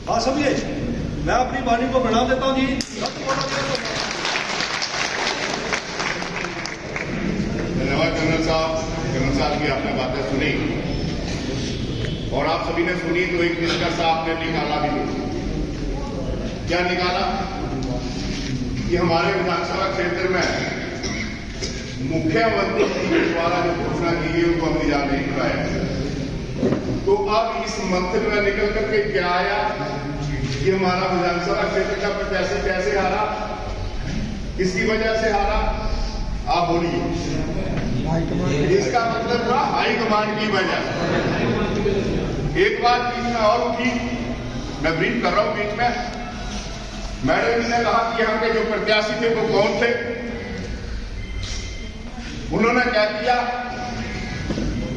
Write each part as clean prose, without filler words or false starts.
हाँ समझिए, मैं अपनी वाणी को बढ़ा देता हूँ जी। धन्यवाद कर्नल साहब की आपने बातें सुनी और आप सभी ने सुनी तो एक निष्कर्ष आपने निकाला भी नहीं। क्या निकाला कि हमारे विधानसभा क्षेत्र में मुख्यमंत्री के द्वारा जो घोषणा की गई उनको हम निजात नहीं कराया। तो अब इस मंथन में निकल करके क्या आया कि हमारा विधानसभा क्षेत्र का प्रत्याशी कैसे हारा, किसकी वजह से हारा, आप बोलिए। इसका मतलब था हाईकमांड की वजह। एक बात बीच में और उठी, मैं ब्रीफ कर रहा हूं बीच में। मैडम ने कहा कि यहाँ के जो प्रत्याशी थे वो कौन थे। उन्होंने क्या किया,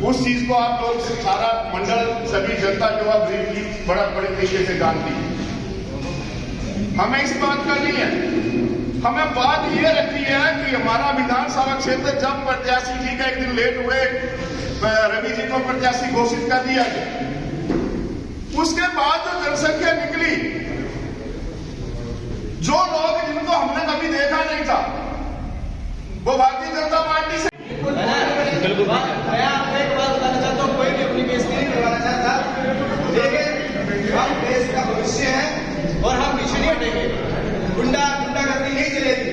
उस चीज को आप लोग सारा मंडल सभी जनता जो है ब्रीफ की बड़े तरीके से जानती है। हमें इस बात का नहीं है, हमें बात ये रखी है कि हमारा विधानसभा क्षेत्र जब प्रत्याशी जी का एक दिन लेट हुए, रवि जी को प्रत्याशी घोषित कर दिया गया, उसके बाद जो जनसंख्या निकली, जो लोग जिनको हमने कभी देखा नहीं था वो भारतीय जनता पार्टी से बिल्कुल। मैं आपको एक बात बताना चाहता हूँ, कोई भी अपनी बेइज्जती नहीं करवाना चाहता, लेकिन हम देश का भविष्य है और हम पीछे नहीं हटेंगे। गुंडागर्दी नहीं चलेगी।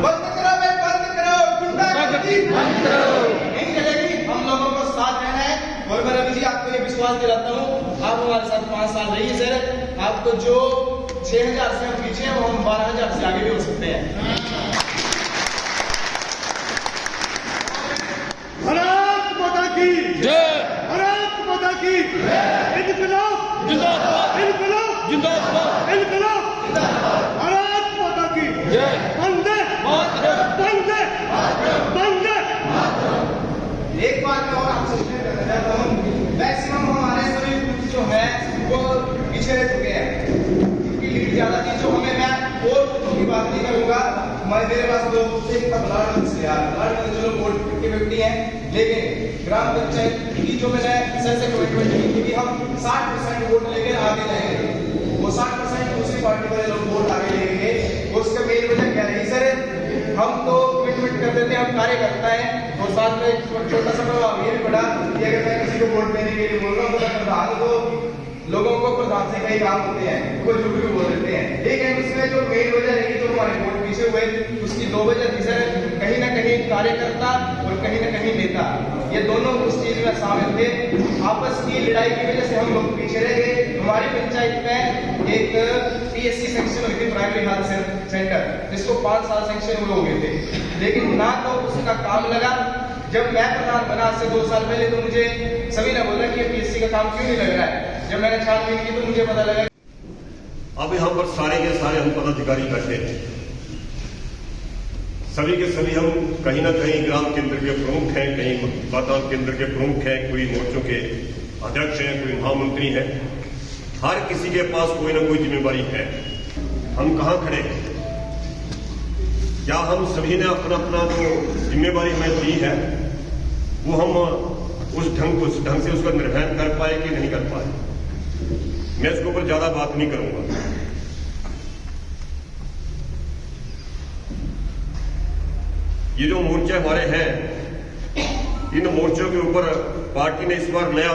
बंद करो भाई, बंद करो, गुंडागर्दी बंद करो, नहीं चलेगी। हम लोगों को साथ रहना है और मैं रवि जी आपको ये विश्वास दिलाता हूँ, आप हमारे साथ 5 साल रहिए सर। आपको जो 6000 से हम पीछे हैं वो हम 12000 से आगे भी हो सकते हैं। भारत माता की जय, भारत माता की इनकलाब जिंदाबाद, इनकलाब जिंदाबाद, इनकलाब जिंदाबाद, भारत माता की जय, वंदे मातरम, वंदे मातरम, वंदे मातरम। एक बात मैं और आपसे शेयर करना चाहता हूँ, मैक्सिमम हमारे सभी जो है वो पीछे रह चुके हैं, उनकी लीड ज्यादा थी। जो हमें, मैं और की बात नहीं करूंगा, मेरे पास तो एक चलो वोट 50-50 है, लेकिन ग्राम पंचायत की जो मैंने सर से कमिटमेंट की थी कि हम 60% वोट लेकर आगे जाएंगे, वो 60% दूसरी पार्टी वाले लोग वोट आगे लेंगे। उसका मेन वजह क्या रही सर, हम तो कमिटमेंट कर देते हैं, हम कार्य करता है और साथ में एक छोटा सा प्रभाव ये भी पड़ा कि अगर मैं किसी को वोट देने के लिए बोल रहा हूँ तो प्रधान को, लोगों को प्रधान से कई काम होते हैं वो जो भी बोल देते हैं। लेकिन उसमें जो मेन वजह रही जो हमारे वोट पीछे हुए, उसकी 2 वजह थी सर, कहीं ना कहीं कार्यकर्ता और कहीं ना कहीं नेता, ये दोनों उस चीज में शामिल थे। आपस की लड़ाई की वजह से हम लोग पीछे रह गए। हमारी पंचायत में एक PSC सेक्शन हुई थी, प्राइमरी हेल्थ सेंटर, जिसको 5 साल सेक्शन हुए हो गए थे, लेकिन ना तो उसका काम लगा। जब मैं प्रधान बना आज से 2 साल पहले तो मुझे सभी ने बोला कि PSC का काम क्यों नहीं लग रहा है। जब मैंने छानबीन की तो मुझे पता लगा। अब यहाँ पर सारे के सारे हम पदाधिकारी बैठे हैं, सभी के सभी हम कहीं ना कहीं ग्राम केंद्र के प्रमुख हैं, कहीं मतदान केंद्र के प्रमुख हैं, कोई मोर्चों के अध्यक्ष हैं, कोई महामंत्री हैं। हर किसी के पास कोई ना कोई जिम्मेदारी है। हम कहाँ खड़े हैं? क्या हम सभी ने अपना अपना जो जिम्मेदारी हमें दी है वो हम उस ढंग से उसका निर्वहन कर पाए कि नहीं कर पाए? मैं इसके ऊपर ज्यादा बात नहीं करूंगा। ये जो मोर्चे हमारे हैं, इन मोर्चों के ऊपर पार्टी ने इस बार नया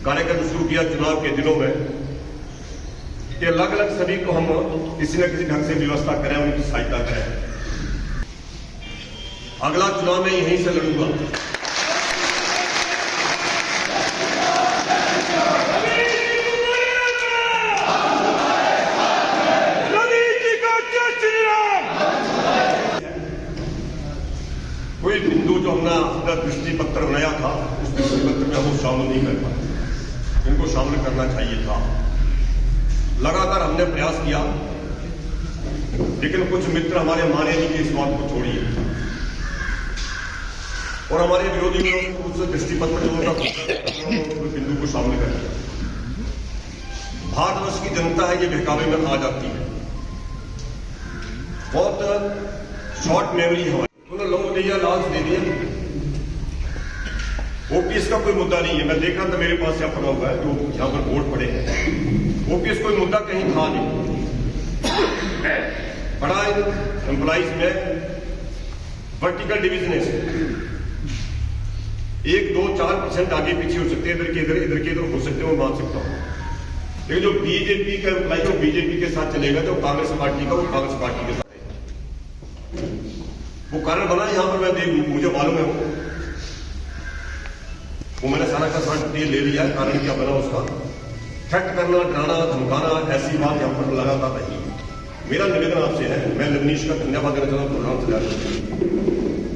कार्यक्रम शुरू किया चुनाव के दिनों में कि अलग अलग सभी को हम किसी न किसी ढंग से व्यवस्था करें, उनकी सहायता करें। अगला चुनाव में यहीं से लड़ूंगा। कोई बिंदु जो हमने अपना दृष्टि पत्र बनाया था, उस दृष्टि पत्र में हम शामिल नहीं कर पाए, इनको शामिल करना चाहिए था। लगातार हमने प्रयास किया, लेकिन कुछ मित्र हमारे माने नहीं कि इस बात को छोड़िए, और हमारे विरोधी ने उस दृष्टि पत्र जो उनका बिंदु को शामिल कर दिया। भारतवर्ष की जनता है, ये बहकावे में आ जाती है, बहुत शॉर्ट मेमोरी है। उन्होंने लोगों ने यह लालच दे दिया। ओपीएस का कोई मुद्दा नहीं है, मैं देख रहा था मेरे पास यहाँ पड़ा हुआ है जो यहाँ पर वोट पड़े हैं, ओपीएस कोई मुद्दा कहीं था नहीं। बड़ा एम्प्लॉइज में वर्टिकल डिवीजन है, 1, 2, 4% आगे पीछे हो सकते हैं, इधर के इधर हो सकते हैं, मैं मान सकता हूं। लेकिन जो बीजेपी का एम्प्लॉय जो बीजेपी के साथ चलेगा, तो कांग्रेस पार्टी का वो कांग्रेस पार्टी के साथ है। वो कारण बना यहां पर, मैं मुझे मालूम है वो मैंने सारा का सारा डिटेल ले लिया। कारण क्या बना उसका, थ्रेट करना, डराना, धमकाना, ऐसी बात यहां पर लगातार नहीं। मेरा निवेदन आपसे है, मैं लवनीश का धन्यवाद देना चाहता हूं, प्रोग्राम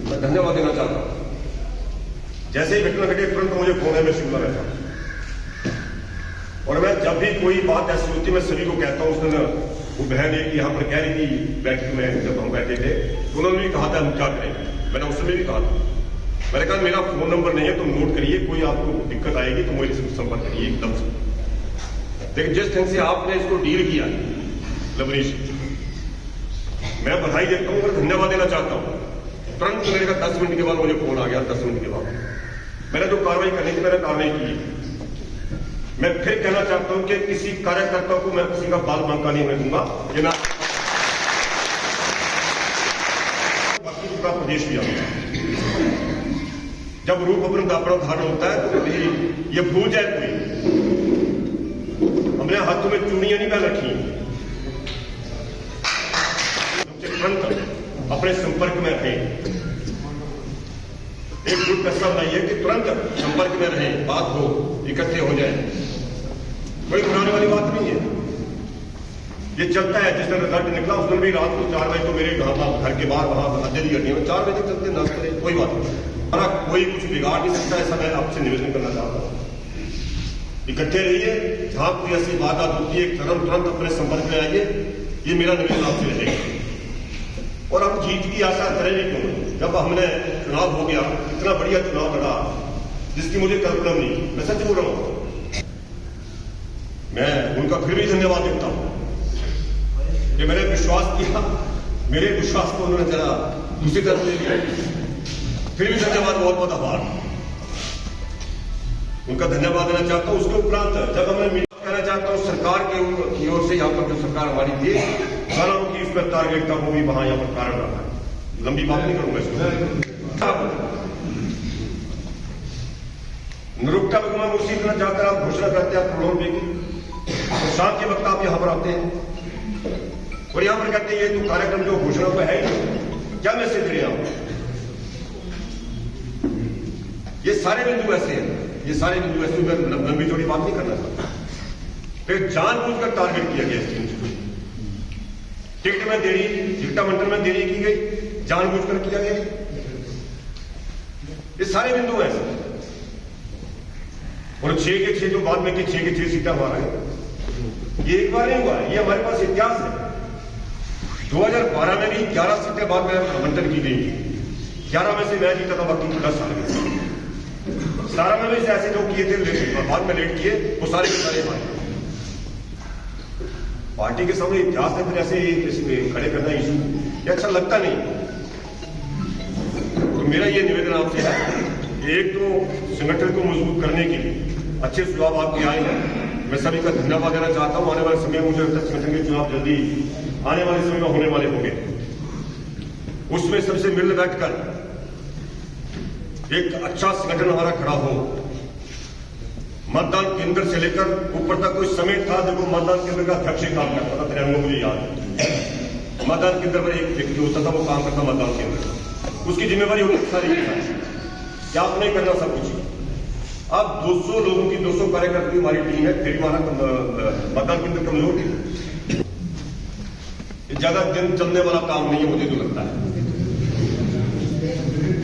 मैं धन्यवाद देना चाहता हूं। जैसे ही घटना घटे तुरंत मुझे फोन है, मैं शिमला रहता हूं, और मैं जब भी कोई बात ऐसी होती है मैं सभी को कहता हूं। उस दिन वो बहन एक यहां पर कह रही थी बैठक में, जब हम बैठे थे, उन्होंने भी कहा था हम क्या करेंगे। मैंने उस समय भी कहा था, मैंने कहा मेरा फोन नंबर नहीं है, तुम नोट करिए, कोई आपको दिक्कत आएगी तो मुझे संपर्क करिए एकदम से। लेकिन जिस ढंग से आपने इसको डील किया लवनीश, मैं बधाई देता हूं और धन्यवाद देना चाहता हूं। तुरंत मेरे का 10 मिनट के बाद मुझे फोन आ गया, 10 मिनट के बाद मैंने जो कार्रवाई करनी थी मैंने कार्रवाई की। मैं फिर कहना चाहता हूं कि किसी कार्यकर्ता को मैं किसी का बाल बांका नहीं होने दूंगा। ये मैं बाकी पूरा प्रदेश भी आऊंगा। जब रूप अपना धारण होता है तो ये भूल जाए कोई, हमने हाथों में चूड़ियां नहीं पहन रखी, तुरंत अपने संपर्क में रहें। एक ग्रुप ऐसा बनाइए कि तुरंत संपर्क में रहें, बात हो, इकट्ठे हो जाए, कोई घबराने वाली बात नहीं है। ये चलता है, जिस दिन रिजल्ट निकला उस दिन भी रात को 4 बजे तो मेरे घर के बाहर वहां अध्ययन करनी है, 4 बजे चलते ना करे, कोई बात नहीं, हमारा कोई कुछ बिगाड़ नहीं सकता। ऐसा मैं आपसे निवेदन करना चाहता हूं, इकट्ठे रहिए, जहां कोई ऐसी वारदात होती है तुरंत अपने संपर्क में आइए, ये मेरा निवेदन आपसे रहेगा। और हम जीत की आशा करेंगे क्यों, जब हमने चुनाव हो गया, इतना बढ़िया चुनाव लड़ा जिसकी मुझे कल्पना नहीं, मैं सच बोल रहा हूं। मैं उनका फिर भी धन्यवाद देता हूं कि मैंने विश्वास किया, मेरे विश्वास को उन्होंने जरा दूसरी तरफ ले लिया। फिर भी धन्यवाद, बहुत बहुत आभार, उनका धन्यवाद देना चाहता हूं। उसके उपरांत जब हमने कहना चाहता हूं सरकार की ओर से, यहां पर जो सरकार हमारी थी, गाना की उस पर टारगेट था, वो भी वहां यहां पर कारण रहा है। लंबी बात नहीं करूंगा इसको। निरुक्ता में उसी तरह जाकर आप घोषणा करते हैं करोड़ों रुपए की, और शाम के वक्त आप यहां पर आते हैं और यहां पर कहते हैं ये तो कार्यक्रम जो घोषणा पर है, क्या मैसेज दे रहे हैं आप? ये सारे बिंदु ऐसे हैं, ये सारे बिंदु ऐसे, मैं लंबी चौड़ी बात नहीं करना चाहता। फिर जानबूझकर टारगेट किया गया इस टीम से, टिकट में देरी, टिकट मंडल में देरी की गई, जानबूझकर किया गया। ये सारे बिंदु ऐसे, और 6 के 6 जो बाद में कि 6 के 6 सीटें हमारा है, ये एक बार नहीं हुआ है, ये हमारे पास इतिहास है। 2012 में भी 11 सीटें बाद में आवंटन की गई थी, 11 में से मैं जीता था, बाकी 10 साल में 17 में भी ऐसे जो किए थे बाद में लेट किए, वो सारे के सारे हमारे पार्टी के सामने इतिहास है। फिर ऐसे खड़े करना इशू ये अच्छा लगता नहीं। तो मेरा ये निवेदन आपसे है, एक तो संगठन को मजबूत करने के लिए अच्छे सुझाव आपके आए हैं, मैं सभी का धन्यवाद देना चाहता हूं। आने वाले समय में मुझे लगता है संगठन के चुनाव जल्दी आने वाले समय में होने वाले होंगे, उसमें सबसे मिल बैठकर एक अच्छा संगठन हमारा खड़ा हो। मतदान केंद्र से लेकर ऊपर तक कोई समय था जब वो मतदान केंद्र का अध्यक्ष काम करता था, तिरंगा मुझे याद है। मतदान केंद्र पर एक व्यक्ति होता था, वो काम करता मतदान केंद्र, उसकी जिम्मेवारी होती सारी क्या आप नहीं करना सब कुछ। अब 200 लोगों की 200 कार्यकर्ता की हमारी टीम है, फिर हमारा मतदान केंद्र कमजोर थी, ज्यादा दिन चलने वाला काम नहीं है, मुझे तो लगता है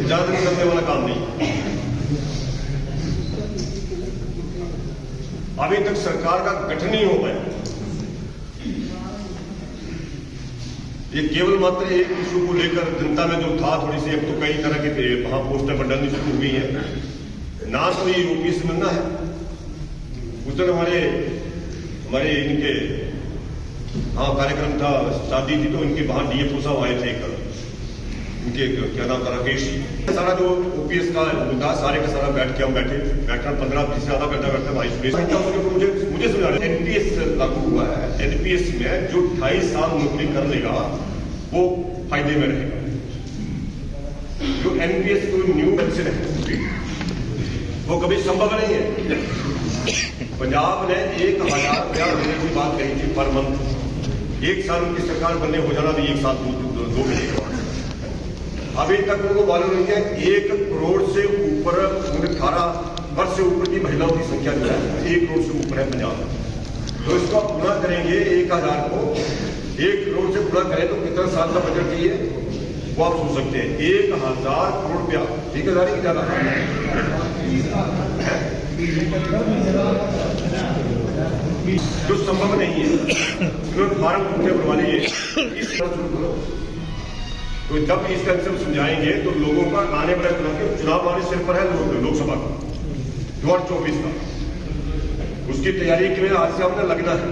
ज्यादा दिन चलने वाला काम नहीं। अभी तक सरकार का गठन नहीं हो पाया, ये केवल मात्र एक इशू को लेकर जनता में जो था थोड़ी सी, अब तो कई तरह के वहां पोस्टर बंडलनी शुरू हो गई है, ना तो ये यूपी से मिलना है। उस दिन हमारे इनके कार्यक्रम था, शादी थी, तो इनके वहां डीएफओ साहब आए थे कल, उनके क्या नाम था, राकेश जी, सारा जो ओपीएस का मुद्दा सारे का सारा बैठ के हम बैठकर 15-20 से ज्यादा करते भाई मुझे समझा रहे एनपीएस लागू हुआ है। एनपीएस में जो 28 साल नौकरी कर लेगा वो फायदे में रहेगा। जो एनपीएस को न्यू पेंशन है वो कभी संभव नहीं है। पंजाब ने 1000 रुपया देने की बात कही थी पर मंथ, 1 साल उनकी सरकार बनने हो जाना तो 1 साल 2 महीने के बाद। अभी तक उनको मालूम नहीं है 1 करोड़ से ऊपर 18 वर्ष से ऊपर की महिलाओं की संख्या जो है 1 करोड़ से ऊपर है पंजाब में। तो इसको पूरा करेंगे 1000 को 1 करोड़ से पूरा करें तो कितना साल का बजट चाहिए वो आप सोच सकते हैं। 1000 करोड़ रुपया, ठीक है सारी ज्यादा जो संभव नहीं है। फार्म उठे बनवा लिए तो जब इस तरह से हम समझाएंगे तो लोगों का आने वाले चुनाव हमारे सिर पर है लोकसभा का 2024 का, उसकी तैयारी के लिए आज से हमने लगना है।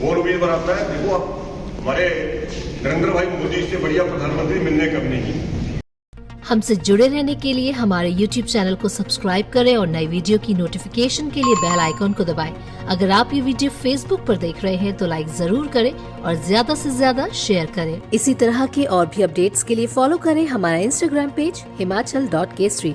और उम्मीदवार आता है, देखो आप हमारे नरेंद्र भाई मोदी से बढ़िया प्रधानमंत्री मिलने कब नहीं। हमसे जुड़े रहने के लिए हमारे YouTube चैनल को सब्सक्राइब करें और नई वीडियो की नोटिफिकेशन के लिए बेल आइकॉन को दबाएं। अगर आप ये वीडियो Facebook पर देख रहे हैं तो लाइक जरूर करें और ज्यादा से ज्यादा शेयर करें। इसी तरह के और भी अपडेट्स के लिए फॉलो करें हमारा Instagram पेज himachal.kesri।